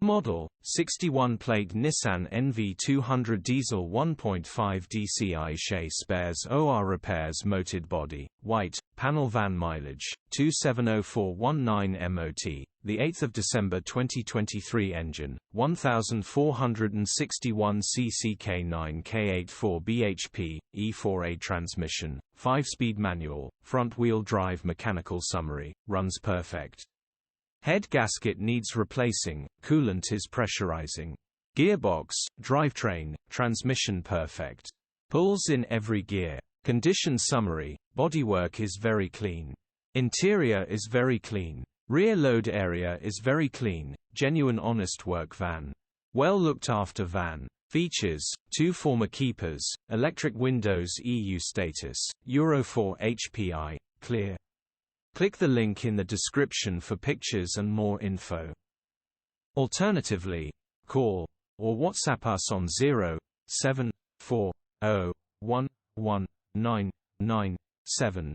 model, 61-plate Nissan NV200 diesel 1.5 dCi Chez spares OR repairs MOT'D body, white, panel van mileage, 270419 MOT, 8 December 2023 engine, 1461 cc K9 K84 bhp, E4A transmission, 5-speed manual, front-wheel drive mechanical summary, runs perfect. Head gasket needs replacing, coolant is pressurizing. Gearbox, drivetrain, transmission perfect. Pulls in every gear. Condition summary, bodywork is very clean. Interior is very clean. Rear load area is very clean, genuine honest work van. Well looked after van. Features, 2 former keepers, electric windows EU status, Euro 4 HPI, clear. Click the link in the description for pictures and more info. Alternatively, call or WhatsApp us on 074011997.